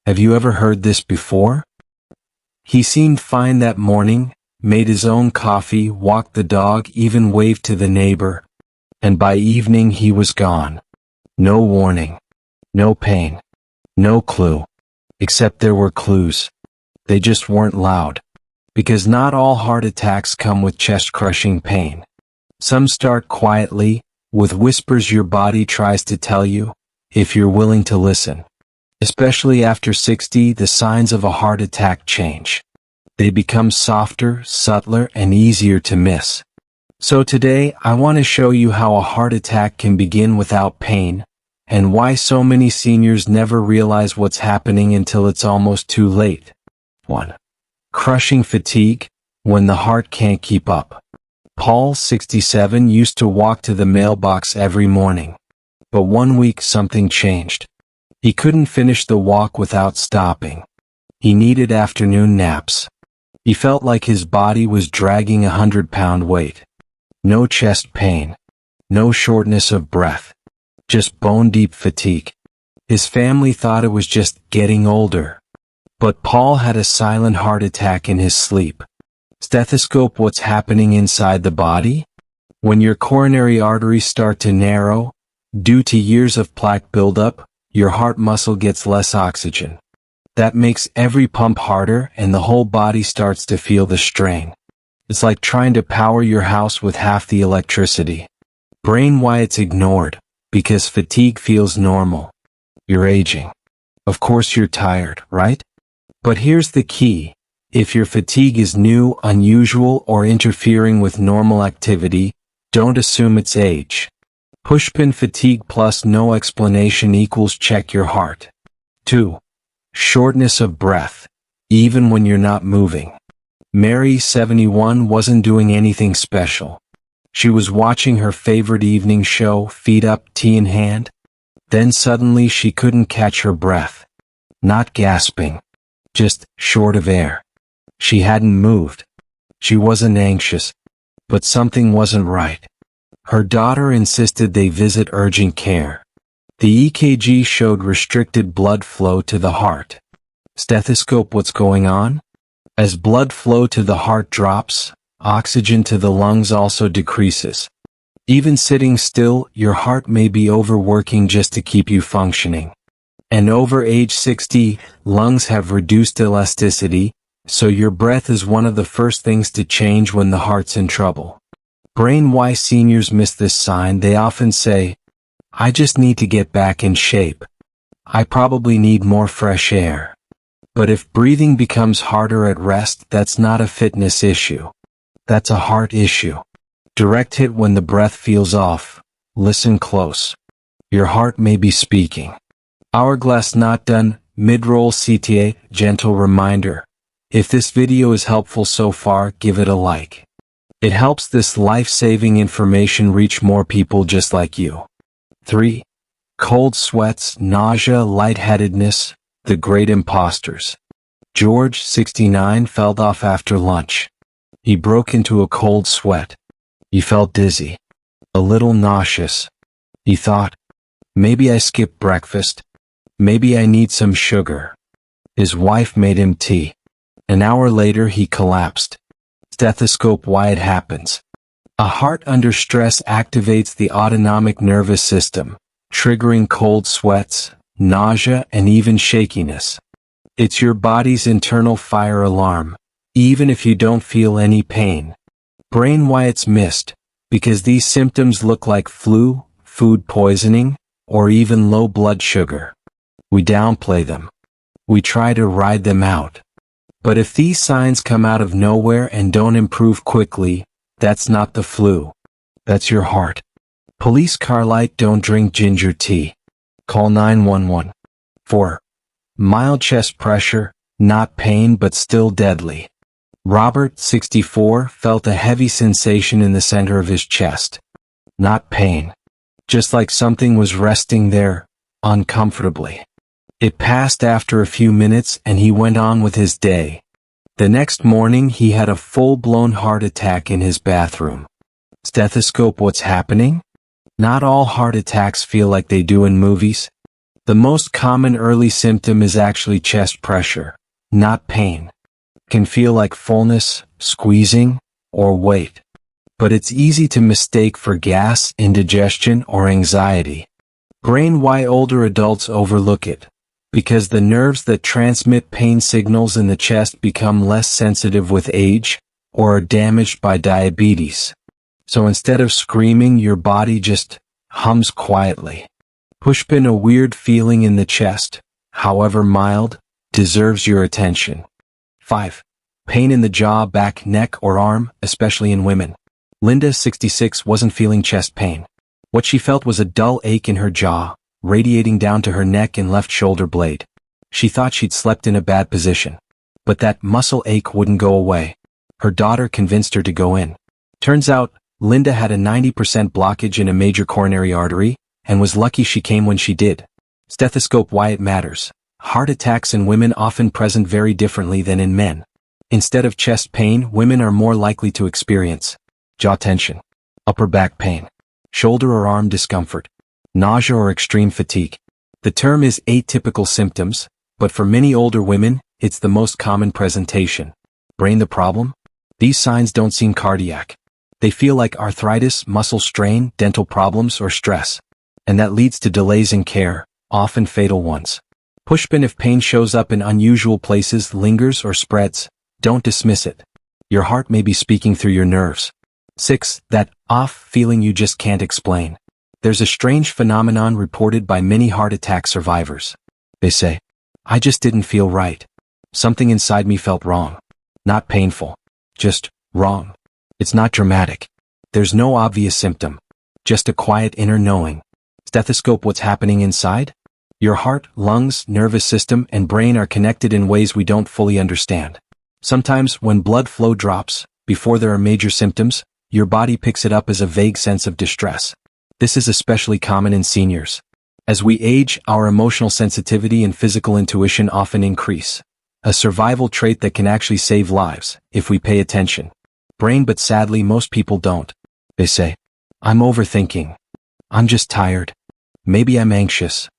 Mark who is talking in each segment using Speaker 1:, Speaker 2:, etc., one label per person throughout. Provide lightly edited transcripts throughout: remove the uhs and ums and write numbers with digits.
Speaker 1: Have you ever heard this before? He seemed fine that morning, made his own coffee, walked the dog, even waved to the neighbor. And by evening he was gone. No warning. No pain. No clue. Except there were clues. They just weren't loud. Because not all heart attacks come with chest-crushing pain. Some start quietly, with whispers your body tries to tell you, if you're willing to listen. Especially after 60, the signs of a heart attack change. They become softer, subtler, and easier to miss. So today, I want to show you how a heart attack can begin without pain, and why so many seniors never realize what's happening until it's almost too late. 1. Crushing fatigue, when the heart can't keep up. Paul, 67, used to walk to the mailbox every morning. But one week something changed. He couldn't finish the walk without stopping. He needed afternoon naps. He felt like his body was dragging a 100-pound weight. No chest pain. No shortness of breath. Just bone-deep fatigue. His family thought it was just getting older. But Paul had a silent heart attack in his sleep. Stethoscope: what's happening inside the body? When your coronary arteries start to narrow, due to years of plaque buildup, your heart muscle gets less oxygen. That makes every pump harder and the whole body starts to feel the strain. It's like trying to power your house with half the electricity. Brain: why it's ignored? Because fatigue feels normal. You're aging. Of course you're tired, right? But here's the key. If your fatigue is new, unusual, or interfering with normal activity, don't assume it's age. Pushpin fatigue plus no explanation equals check your heart. 2. Shortness of breath, even when you're not moving. Mary, 71, wasn't doing anything special. She was watching her favorite evening show, feet up, tea in hand. Then suddenly she couldn't catch her breath. Not gasping. Just short of air. She hadn't moved. She wasn't anxious. But something wasn't right. Her daughter insisted they visit urgent care. The EKG showed restricted blood flow to the heart. Stethoscope: what's going on? As blood flow to the heart drops, oxygen to the lungs also decreases. Even sitting still, your heart may be overworking just to keep you functioning. And over age 60, lungs have reduced elasticity, so your breath is one of the first things to change when the heart's in trouble. Brain: why seniors miss this sign? They often say, I just need to get back in shape. I probably need more fresh air. But if breathing becomes harder at rest, that's not a fitness issue. That's a heart issue. Direct hit: when the breath feels off, listen close. Your heart may be speaking. Hourglass not done, mid-roll CTA, gentle reminder. If this video is helpful so far, give it a like. It helps this life-saving information reach more people just like you. 3. Cold sweats, nausea, lightheadedness, the great imposters. George, 69, fell off after lunch. He broke into a cold sweat. He felt dizzy. A little nauseous. He thought, maybe I skipped breakfast. Maybe I need some sugar. His wife made him tea. An hour later he collapsed. Stethoscope: why it happens. A heart under stress activates the autonomic nervous system, triggering cold sweats, nausea, and even shakiness. It's your body's internal fire alarm, even if you don't feel any pain. Brain: why it's missed. Because these symptoms look like flu, food poisoning, or even low blood sugar. We downplay them. We try to ride them out. But if these signs come out of nowhere and don't improve quickly, that's not the flu. That's your heart. Police car light: don't drink ginger tea. Call 911. 4. Mild chest pressure, not pain but still deadly. Robert, 64, felt a heavy sensation in the center of his chest. Not pain. Just like something was resting there, uncomfortably. It passed after a few minutes and he went on with his day. The next morning he had a full-blown heart attack in his bathroom. Stethoscope: what's happening? Not all heart attacks feel like they do in movies. The most common early symptom is actually chest pressure, not pain. Can feel like fullness, squeezing, or weight. But it's easy to mistake for gas, indigestion, or anxiety. Brain why older adults overlook it. Because the nerves that transmit pain signals in the chest become less sensitive with age, or are damaged by diabetes. So instead of screaming, your body just hums quietly. Pushpin, a weird feeling in the chest, however mild, deserves your attention. 5. Pain in the jaw, back, neck, or arm, especially in women. Linda, 66, wasn't feeling chest pain. What she felt was a dull ache in her jaw, radiating down to her neck and left shoulder blade. She thought she'd slept in a bad position. But that muscle ache wouldn't go away. Her daughter convinced her to go in. Turns out, Linda had a 90% blockage in a major coronary artery, and was lucky she came when she did. Stethoscope, why it matters. Heart attacks in women often present very differently than in men. Instead of chest pain, women are more likely to experience jaw tension, upper back pain, shoulder or arm discomfort, nausea or extreme fatigue. The term is atypical symptoms, but for many older women, it's the most common presentation. Brain the problem? These signs don't seem cardiac. They feel like arthritis, muscle strain, dental problems, or stress. And that leads to delays in care, often fatal ones. Pushpin, if pain shows up in unusual places, lingers, or spreads, don't dismiss it. Your heart may be speaking through your nerves. 6. That off feeling you just can't explain. There's a strange phenomenon reported by many heart attack survivors. They say, I just didn't feel right. Something inside me felt wrong. Not painful. Just wrong. It's not dramatic. There's no obvious symptom. Just a quiet inner knowing. Stethoscope, what's happening inside? Your heart, lungs, nervous system, and brain are connected in ways we don't fully understand. Sometimes, when blood flow drops, before there are major symptoms, your body picks it up as a vague sense of distress. This is especially common in seniors. As we age, our emotional sensitivity and physical intuition often increase. A survival trait that can actually save lives, if we pay attention. Brain, but sadly most people don't. They say, I'm overthinking. I'm just tired. Maybe I'm anxious.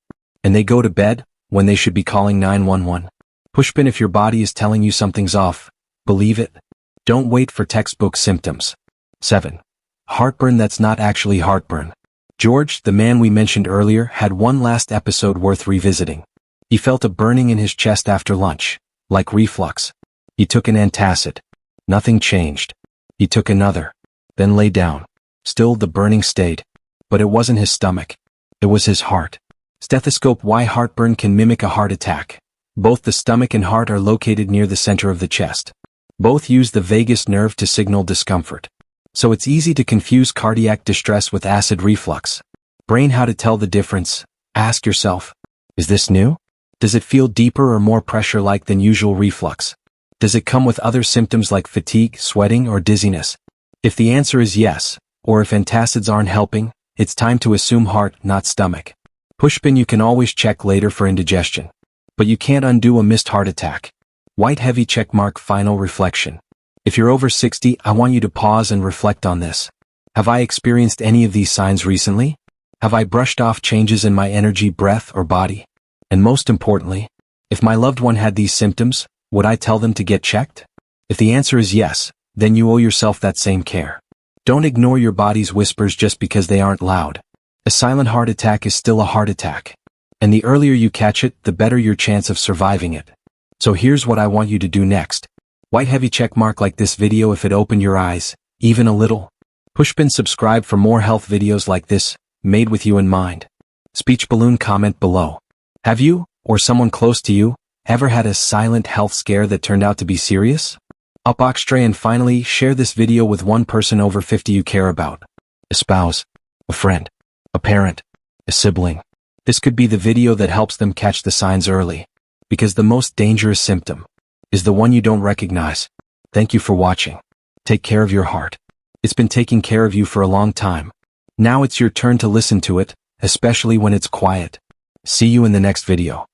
Speaker 1: And they go to bed, when they should be calling 911. Pushpin, if your body is telling you something's off, believe it. Don't wait for textbook symptoms. 7. Heartburn that's not actually heartburn. George, the man we mentioned earlier, had one last episode worth revisiting. He felt a burning in his chest after lunch, like reflux. He took an antacid. Nothing changed. He took another. Then lay down. Still the burning stayed. But it wasn't his stomach. It was his heart. Stethoscope, why heartburn can mimic a heart attack. Both the stomach and heart are located near the center of the chest. Both use the vagus nerve to signal discomfort. So it's easy to confuse cardiac distress with acid reflux. Brain, how to tell the difference? Ask yourself, is this new? Does it feel deeper or more pressure-like than usual reflux? Does it come with other symptoms like fatigue, sweating, or dizziness? If the answer is yes, or if antacids aren't helping, it's time to assume heart, not stomach. Pushpin, you can always check later for indigestion. But you can't undo a missed heart attack. White heavy checkmark, final reflection. If you're over 60, I want you to pause and reflect on this. Have I experienced any of these signs recently? Have I brushed off changes in my energy, breath, or body? And most importantly, if my loved one had these symptoms, would I tell them to get checked? If the answer is yes, then you owe yourself that same care. Don't ignore your body's whispers just because they aren't loud. A silent heart attack is still a heart attack. And the earlier you catch it, the better your chance of surviving it. So here's what I want you to do next. White heavy checkmark like this video if it opened your eyes, even a little. Pushpin, subscribe for more health videos like this, made with you in mind. Speech balloon, comment below. Have you, or someone close to you, ever had a silent health scare that turned out to be serious? Upboxtray, and finally, share this video with one person over 50 you care about. A spouse, a friend, a parent, a sibling. This could be the video that helps them catch the signs early. Because the most dangerous symptom is the one you don't recognize. Thank you for watching. Take care of your heart. It's been taking care of you for a long time. Now it's your turn to listen to it, especially when it's quiet. See you in the next video.